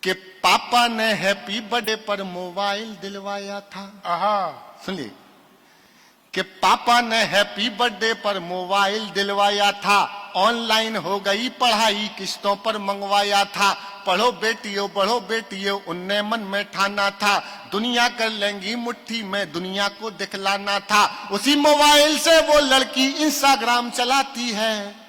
कि पापा ने हैप्पी बर्थडे पर मोबाइल दिलवाया था। सुनिए कि पापा ने हैप्पी बर्थडे पर मोबाइल दिलवाया था, ऑनलाइन हो गई पढ़ाई किस्तों पर मंगवाया था। पढ़ो बेटियों उनने मन में ठाना था, दुनिया कर लेंगी मुट्ठी में दुनिया को दिखलाना था। उसी मोबाइल से वो लड़की इंस्टाग्राम चलाती है,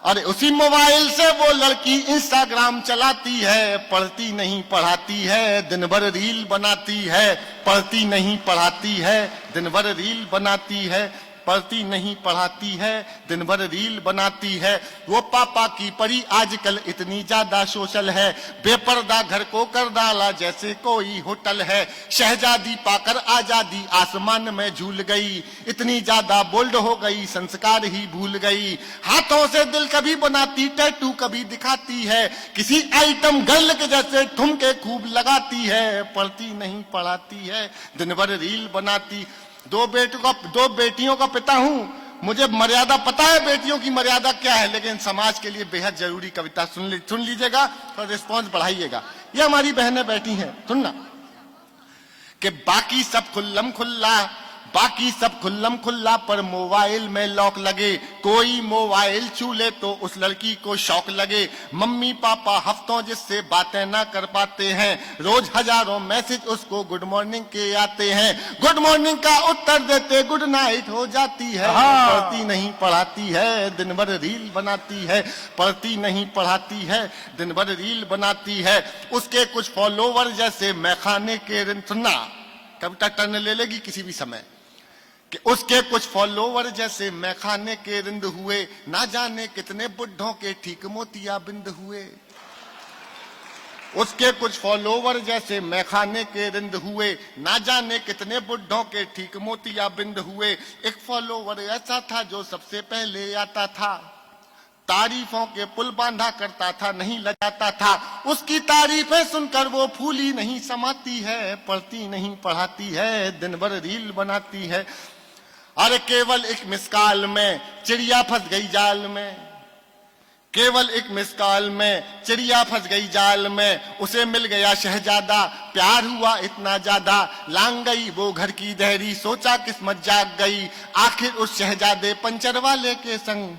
अरे उसी मोबाइल से वो लड़की इंस्टाग्राम चलाती है। पढ़ती नहीं पढ़ाती है, दिन भर रील बनाती है। पढ़ती नहीं पढ़ाती है, दिन भर रील बनाती है। पढ़ती नहीं पढ़ाती है, दिन भर रील बनाती है। वो पापा की परी आजकल इतनी ज्यादा सोशल है, बेपर्दा घर को कर डाला जैसे कोई होटल है। शहजादी पाकर आजादी आसमान में झूल गई, इतनी ज्यादा बोल्ड हो गई संस्कार ही भूल गई। हाथों से दिल कभी बनाती, टैटू कभी दिखाती है, किसी आइटम गर्ल के जैसे ठुमके खूब लगाती है। पढ़ती नहीं पढ़ाती है, दिन भर रील बनाती। दो बेटियों का पिता हूं, मुझे मर्यादा पता है बेटियों की मर्यादा क्या है, लेकिन समाज के लिए बेहद जरूरी कविता सुन लीजिएगा और रिस्पॉन्स बढ़ाइएगा। ये हमारी बहनें बैठी हैं, सुनना कि बाकी सब खुल्लम खुल्ला पर मोबाइल में लॉक लगे। कोई मोबाइल छू ले तो उस लड़की को शौक लगे। मम्मी पापा हफ्तों जिससे बातें ना कर पाते हैं, रोज हजारों मैसेज उसको गुड मॉर्निंग के आते हैं। गुड मॉर्निंग का उत्तर देते गुड नाइट हो जाती है। पढ़ती नहीं पढ़ाती है, दिन भर रील बनाती है। पढ़ती नहीं पढ़ाती है, दिन भर रील बनाती है। उसके कुछ फॉलोवर जैसे मैखाने के सुनना, कविता टर्न ले लेगी किसी भी समय, कि उसके कुछ फॉलोवर जैसे मैखाने के रिंद हुए। ना जाने कितने बुढ़ों के ठीक मोतिया बिंद हुए। उसके कुछ फॉलोवर जैसे मैखाने के रिंद हुए, ना जाने कितने बुढ़ों के ठीक मोतिया बिंद हुए। एक फॉलोवर ऐसा था जो सबसे पहले आता था, तारीफों के पुल बांधा करता था, नहीं लगाता था। उसकी तारीफें सुनकर वो फूली नहीं समाती है। पढ़ती नहीं पढ़ाती है, दिन भर रील बनाती है। अरे केवल एक मिसकाल में चिड़िया फंस गई जाल में, केवल एक मिसकाल में चिड़िया फंस गई जाल में। उसे मिल गया शहजादा, प्यार हुआ इतना ज्यादा। लांग गई वो घर की देहरी, सोचा किस्मत जाग गई। आखिर उस शहजादे पंचर वाले के संग,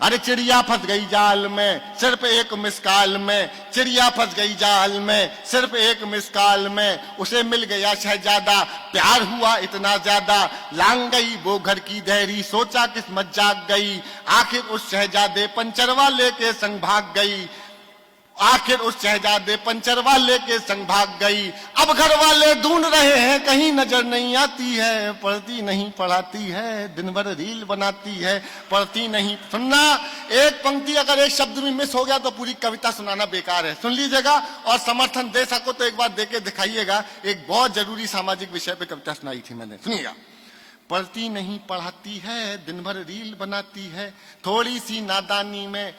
अरे चिड़िया फंस गई जाल में सिर्फ एक मिसकाल में। चिड़िया फंस गई जाल में सिर्फ एक मिसकाल में। उसे मिल गया शहजादा, प्यार हुआ इतना ज्यादा। लांग गई वो घर की देहरी, सोचा किस्मत जाग गई। आखिर उस शहजादे पंचर वाले के संग भाग गई। आखिर उस शहजादे पंचर वाले के संग भाग गई। अब घर वाले ढूंढ रहे हैं, कहीं नजर नहीं आती है। पढ़ती नहीं पढ़ाती है, दिन भर रील बनाती है। पढ़ती नहीं, सुनना, एक पंक्ति अगर एक शब्द में मिस हो गया तो पूरी कविता सुनाना बेकार है। सुन लीजिएगा और समर्थन दे सको तो एक बार दे के दिखाइएगा। एक बहुत जरूरी सामाजिक विषय पे कविता सुनाई थी मैंने, सुनिएगा। पढ़ती नहीं पढ़ाती है, दिन भर रील बनाती है। थोड़ी सी नादानी में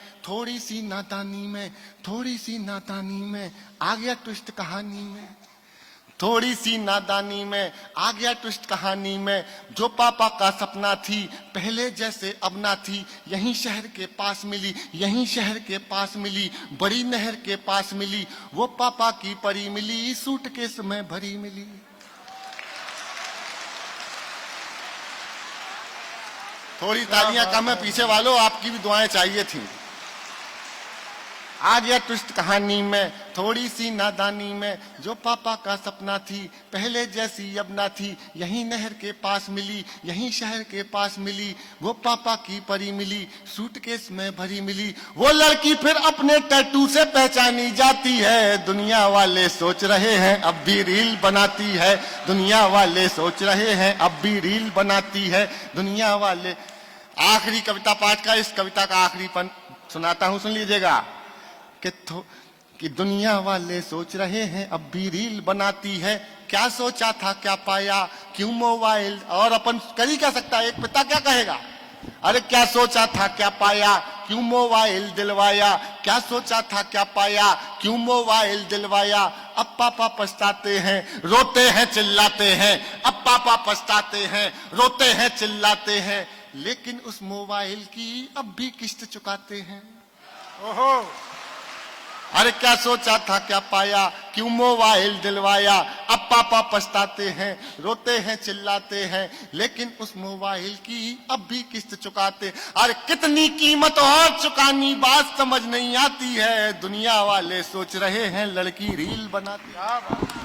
आ गया ट्विस्ट कहानी में। थोड़ी सी नादानी में आ गया ट्विस्ट कहानी में। जो पापा का सपना थी पहले जैसे अब ना थी। यहीं शहर के पास मिली, बड़ी नहर के पास मिली। वो पापा की परी मिली, सूटकेस में भरी मिली। थोड़ी तालियां कम है पीछे वालों, आपकी भी दुआएं चाहिए थी। आ गया ट्विस्ट कहानी में, थोड़ी सी नादानी में। जो पापा का सपना थी पहले जैसी अब ना थी। यहीं नहर के पास मिली, यहीं शहर के पास मिली। वो पापा की परी मिली, सूटकेस में भरी मिली। वो लड़की फिर अपने टैटू से पहचानी जाती है। दुनिया वाले सोच रहे हैं अब भी रील बनाती है। दुनिया वाले सोच रहे हैं अब भी रील बनाती है। दुनिया वाले, आखिरी कविता पाठ का, इस कविता का आखिरी पन सुनाता हूं, सुन लीजिएगा। कि दुनिया वाले सोच रहे हैं अब भी रील बनाती है। क्या सोचा था क्या पाया, क्यों मोबाइल, और अपन कर ही क्या सकता है, एक पिता क्या कहेगा। अरे क्या सोचा था क्या पाया, क्यों मोबाइल दिलवाया। क्या सोचा था क्या पाया, क्यों मोबाइल दिलवाया। अब पापा पछताते हैं, रोते हैं चिल्लाते हैं। अब पापा पछताते हैं, रोते हैं चिल्लाते हैं। लेकिन उस मोबाइल की अब भी किस्त चुकाते हैं। ओहो, अरे क्या सोचा था क्या पाया, क्यों मोबाइल दिलवाया। अब पापा पछताते हैं, रोते हैं, चिल्लाते हैं, लेकिन उस मोबाइल की अब भी किस्त चुकाते। अरे कितनी कीमत और चुकानी बात समझ नहीं आती है, दुनिया वाले सोच रहे हैं लड़की रील बनाती। क्या बात।